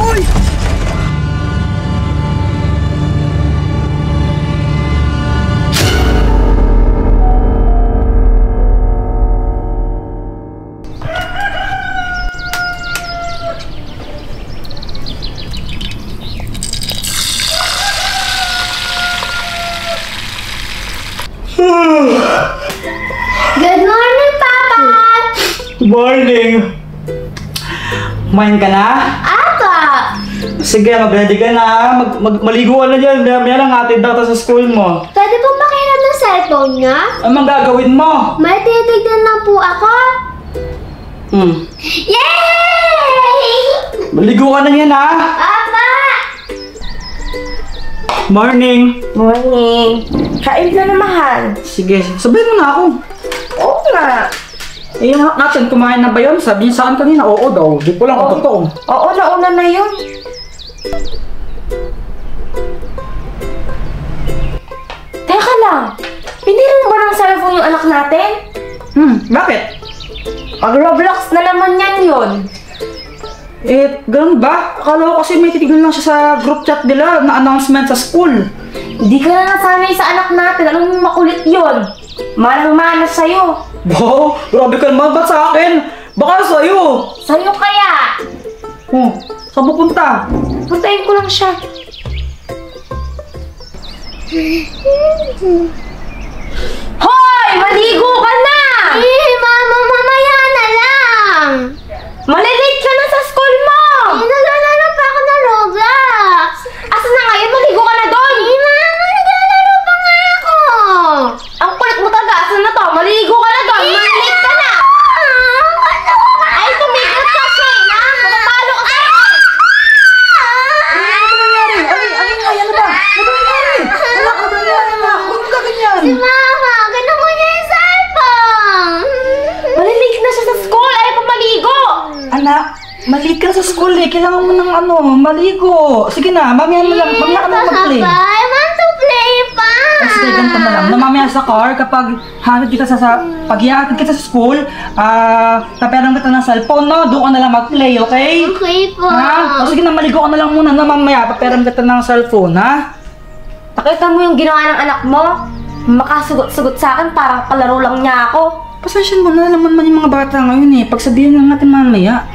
Uy! Good morning, Papa! Morning! Kumain ka na? Apa! Sige, mag-ready ka na. Maligo ka na dyan. Maya lang hatid daw sa school mo. Pwede po makiram ng cellphone niya? Anong gagawin mo? May titignan lang po ako. Yay! Maligo ka na yan, ha? Apa! Morning! Morning. Kain ka na, mahal. Sige, sabihin mo na ako. Oo nga. Eh, yung anak natin, kumain na ba yun? Sabihin sa akin kanina, oo daw. Di ko lang kung totoo. Oo, nauna na yun. Teka lang. Pinili mo ba ng cellphone yung anak natin? Bakit? Pag-Roblox na naman yan yun. Eh, ganun ba? Akala ko kasi may titignan lang siya sa group chat nila na announcement sa school. Hindi ka na nasanay sa anak natin. Alam mo makulit yun. Manang-mana sa'yo. Wow, grabe ka naman. Ba't sa akin? Baka sa'yo. Sa'yo kaya. Saan pupunta? Puntayin ko lang siya. Hoy! Maligo ka na! Mama, mamaya na lang! Malilate ka na sa school mo! Naglalaro pa ako ng Roblox! Asan na ngayon? Maligo ka na doon! Mama, naglalaro pa nga ako! Ang kulit mo talaga. Asan na to? Maligo ka na doon! Malilate ka na! Ay, tumigil ka, Shayna! Matapalo ka sa akin! Ano nangyari? Ano ba? Ano nangyari? Ano nangyari na? Huwag mo kaganyan. Si Mama, ganun mo niya yung cellphone! Malilate na siya sa school! Ayaw pa maligo! Anak, maligo ka sa school eh. Kailangan mo ng maligo. Sige na, mamaya na lang. Mamaya ka na mag-play. I want to play pa! Sige, ganito na lang. Mamaya sa car, kapag hatid kita pag-ihatid kita sa school, paperang kita ng cellphone, no? Doon ka na lang mag-play, okay? Okay po. Ha? O sige na, maligo ka na lang muna, no? Mamaya, paperang kita ng cellphone, ha? Nakita mo yung ginawa ng anak mo? Makasugot-sugot sa akin, parang palaro lang niya ako. Pasensya mo na, alam mo naman yung mga bata ngayon eh. Pagsabihin lang natin mamaya.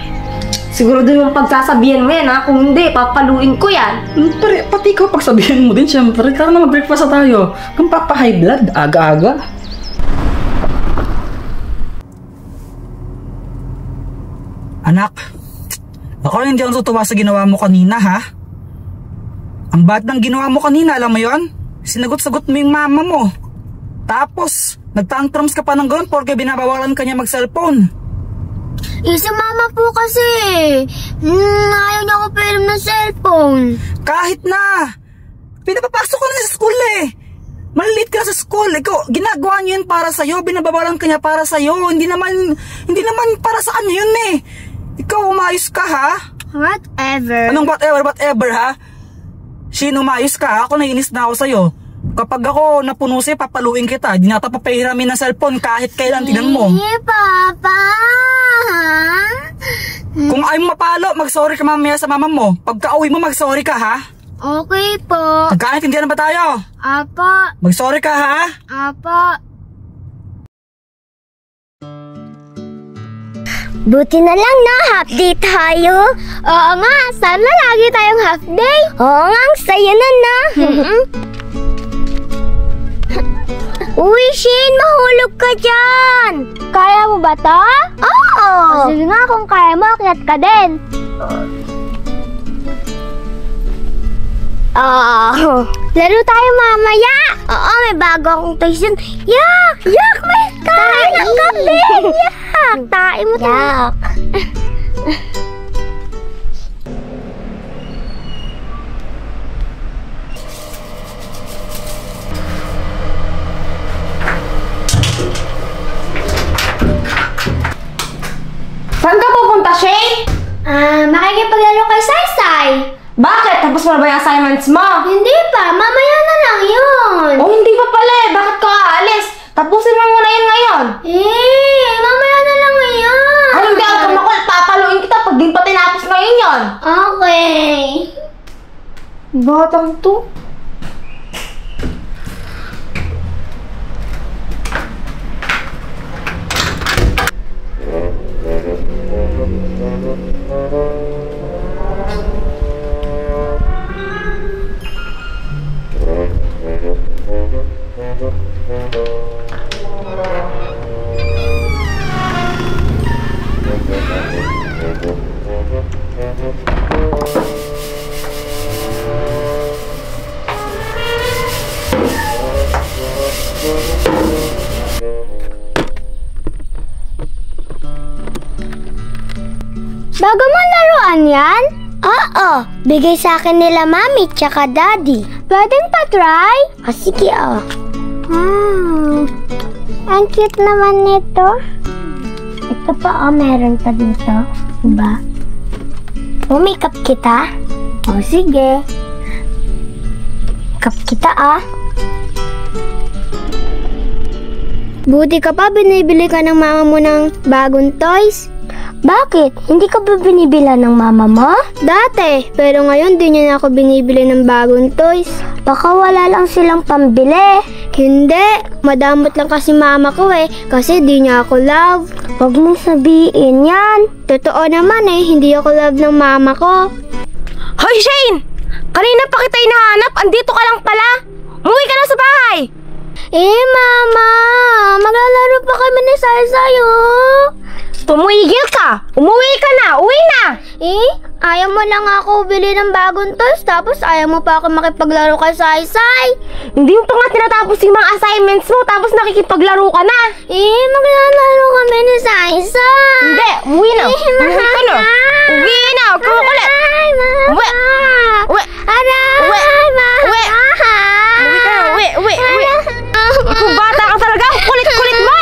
Siguro din yung pagsasabihan mo yan, ha? Kung hindi, papaluin ko yan. Pati ikaw pagsabihin mo din, syempre. Tara na, mag-breakfast na tayo. Kung papa-high blood, aga-aga. Anak, ako rin hindi ako natutuwa sa ginawa mo kanina, ha? Ang bad ng ginawa mo kanina, alam mo yon? Sinagot-sagot mo yung mama mo. Tapos, nagtantrums ka pa ng gano'n porque binabawalan ka niya mag-cellphone. Si Mama po kasi. Ayaw niya ako pairam ng cellphone. Kahit na! Pinapapasok ko na sa school eh! Malilate ka sa school. Ikaw, ginagawa niyo yun para sa'yo. Binabawalan ka niya para sa'yo. Hindi naman para sa kanya yun eh. Ikaw, umayos ka ha? Whatever. Anong whatever ha? Sino umayos ka ha? Ako naiinis na ako sa'yo. Kapag ako napuno sa'yo, papaluin kita. Di na ito papahiramin ng cellphone kahit kailan, tinan mo. Papa! Kung ayaw mo mapalo, mag-sorry ka mamaya sa mama mo. Pagka-uwi mo, mag-sorry ka ha? Okay po. Nagkaintindihan na ba tayo? Apa. Mag-sorry ka ha? Apa. Buti na lang na half day tayo. Oo nga, sana lagi tayong half day. Oo nga, ang saya na na. Uy, Shane, mahulog ka dyan. Kaya mo ba to? Oo. Sige nga, kung kaya mo, akyat ka din. Laro tayo mamaya. Oo, may bago akong toys yun. Yak! Yak! May kain ang kape! Yak! Tain mo to. Yak! Saan ka pupunta, Shane? Makikipaglaro kay Saysay. Bakit? Tapos mo na ba yung assignments mo? Hindi pa, mamaya na lang yun. Oh, hindi pa pala eh. Bakit ka aalis? Tapusin mo muna yun ngayon. Mamaya na lang ngayon. Ay, hindi ako makulit. Papaluin kita pag mo, di pa tinapos ngayon yon. Okay. Batang to. Bago mo laruan yan? Oo, bigay sa akin nila mami tsaka daddy. Pwedeng pa-try? Sige ang cute naman nito. Ito pa meron pa dito. Diba? May cup kita? Sige. Cup kita Buti ka pa, binibili ka ng mama mo ng bagong toys. Bakit? Hindi ka ba binibila ng mama mo? Dati, pero ngayon di niya na ako binibili ng bagong toys. Baka wala lang silang pambili. Hindi, madamot lang kasi mama ko kasi di niya ako love. Huwag mong sabihin yan. Totoo naman hindi ako love ng mama ko. Hoy, Shane! Kanina pa kita hinahanap, andito ka lang pala. Umuwi ka na sa bahay. Mama, maglalaro pa kami ni Saysay Tumigil ka! Umuwi ka na! Uwi na! Ayaw mo lang ako bili ng bagong toys, tapos ayaw mo pa ako makipaglaro kay Saysay. Hindi mo pa nga tinatapos yung mga assignments mo, tapos nakikipaglaro ka na. Maglalaro kami ni Saysay. Hindi! Uwi na! Uwi ka na! Uwi na! Huwag ka makulit! Uwi! Uwi! Aray! Uwi! Uwi! Uwi ka na! Uwi! Uwi! Uwi! Kung bata ka talaga, kulit-kulit mo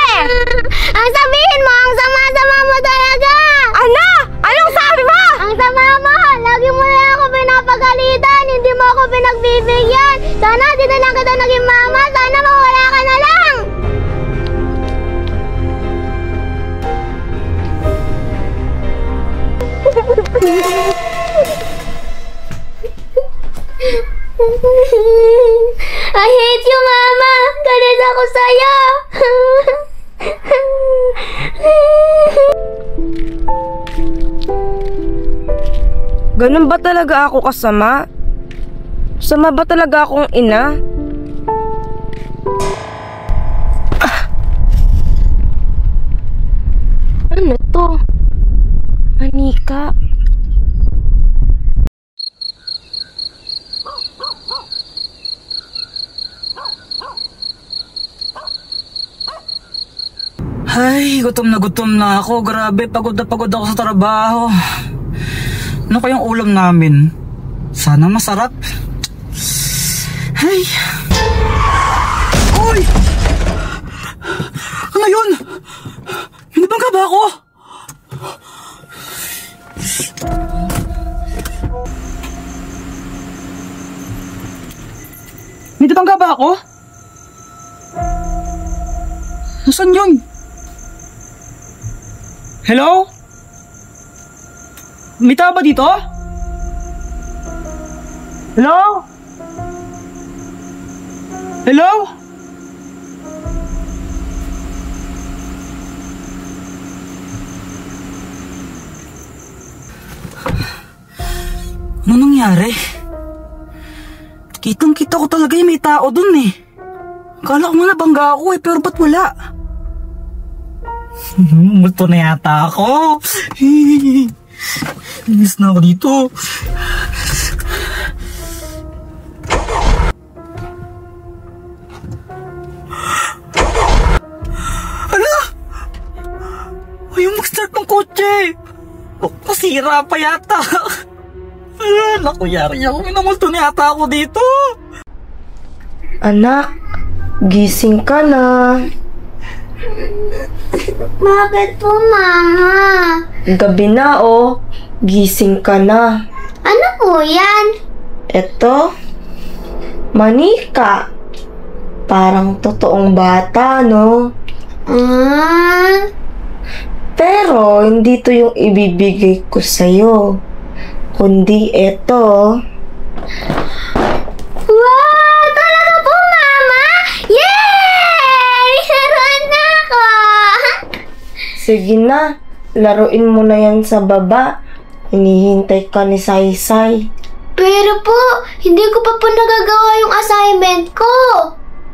Ang sabihin mo, ang sama-sama mo talaga. Ano? Anong sabi mo? Ang sama mo, lagi mo na ako pinapagalitan, hindi mo ako pinagbibigyan. Sana di na lang kita naging mama, sana mawala ka na lang. I hate you, Mama. Galit ako sa'yo. Ganun ba talaga ako kasama? Sama ba talaga akong ina? Ano to? Manika? Ay, gutom na ako. Grabe, pagod na pagod ako sa trabaho. Ano kayang ulam namin? Sana masarap. Ay! Uy! Ano yun? Minabangga ba ako? Minabangga ba ako? Nasaan yun? Hello? May tao ba dito? Hello? Hello? Ano nangyari? Kitang-kita ko talaga yung may tao dun Akala ko nga nabangga ako pero ba't wala? Multo na yata ako. Inis na ako dito. Ala! Ayaw mag-start ng kotse. Masira pa yata. Naku, yari ako. Minamulto na yata ako dito. Anak, gising ka na. Bakit po, Mama? Gabi na gising ka na. Ano po yan? Eto, manika. Parang totoong bata, no? Pero, hindi to yung ibibigay ko sa'yo. Kundi eto. Wow! Talaga po, Mama! Yay! Laruan na ako! Sige na, laruin mo na yan sa baba. Hinihintay ka ni Saysay. Pero po, hindi ko pa po nagagawa yung assignment ko.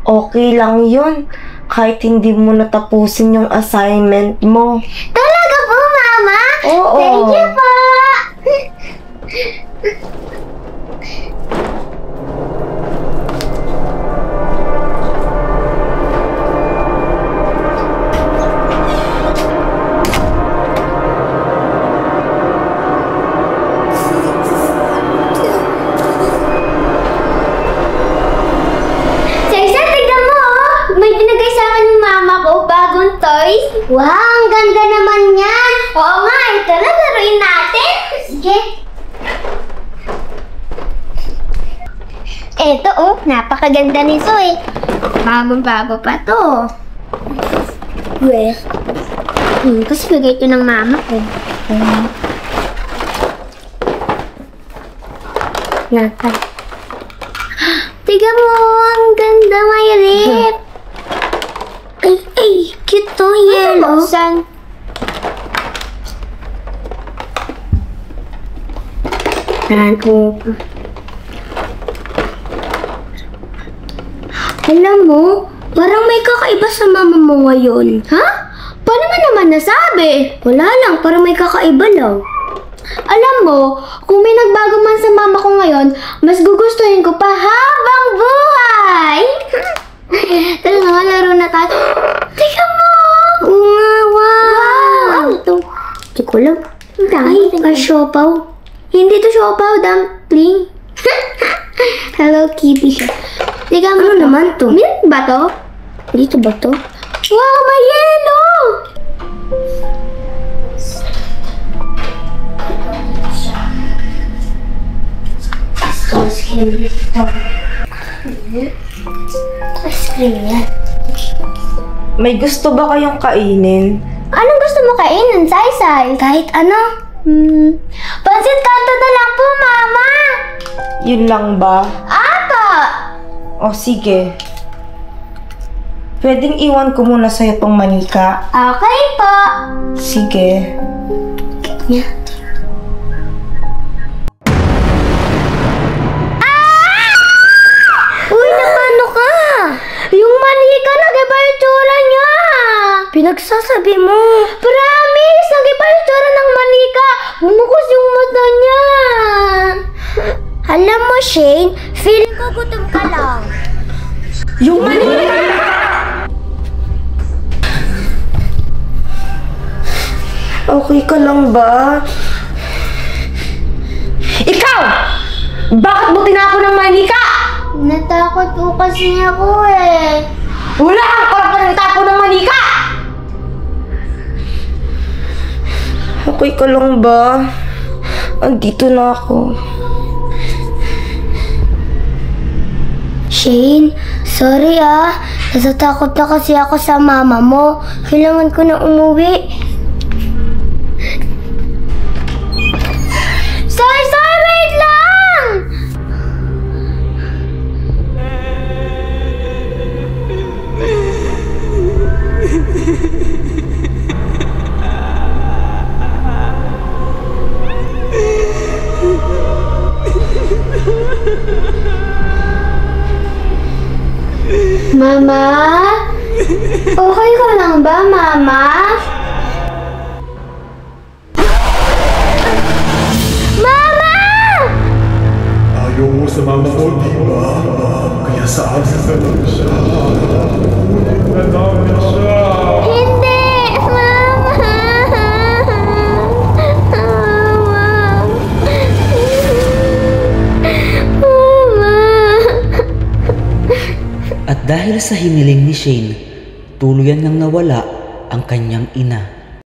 Okay lang yun. Kahit hindi mo natapusin yung assignment mo. Talaga po, Mama? Oo. Thank you po! Saisa, tignan mo oh! May binigay sa akin ng mama ko, bagong toys. Wow, ang ganda naman yan! Oo nga, ito na, laruin natin. Sige. Eto oh, napakaganda nito eh. Bagong-bago pa to. Well, kasi bigay ito ng mama ko. Nakal. Tiga mo, ang ganda may lip. Ay, cute to, yellow. Saan? Alam mo, parang may kakaiba sa mama mo ngayon. Ha? Paano mo naman nasabi? Wala lang, parang may kakaiba lang. Alam mo, kung may nagbago man sa mama ko ngayon, mas gugustuhin ko pa habang buhay! Tara na nga, laro na tayo. Tika mo! Oo nga, wow! Ano ito? Hindi ko alam. Ay, siopaw. Hindi to siopaw, dumpling. Hello, Kitty siya. Tika mo. Ano naman to? Milk ba to? Dito ba to? Wow, may yellow! Ice cream yan. May gusto ba kayong kainin? Anong gusto mo kainin, Saysay? Kahit ano. Pansit kanto na lang po, Mama. Yun lang ba? Apa! O sige. Pwedeng iwan ko muna sa'yo tong manika. Okay po. Sige. Yeah. Uy, nakano ka? Yung manika, nag-iba yung tsura niya. Pinagsasabi mo. Promise, nag-iba yung tsura ng manika. Bumukos yung mata niya. Alam mo, Shane, feeling ko gutom ka lang. Yung manika! Okay ka lang ba? Ikaw! Bakit mo tinapon ng manika? Natakot po kasi ako eh. Wala kang karapatan itapon ng manika! Okay ka lang ba? Andito na ako. Shane, sorry ah. Natatakot na kasi ako sa mama mo. Kailangan ko na umuwi. Sorry, wait lang! Mama? Okay ka lang ba, Mama? Mama! Ayaw mo sa mama ko, di ba? Kaya sa amin na lang siya. Kunin na namin siya. Hindi! Mama! Mama! At dahil sa hiniling ni Shane, tuluyan nang nawala ang kanyang ina.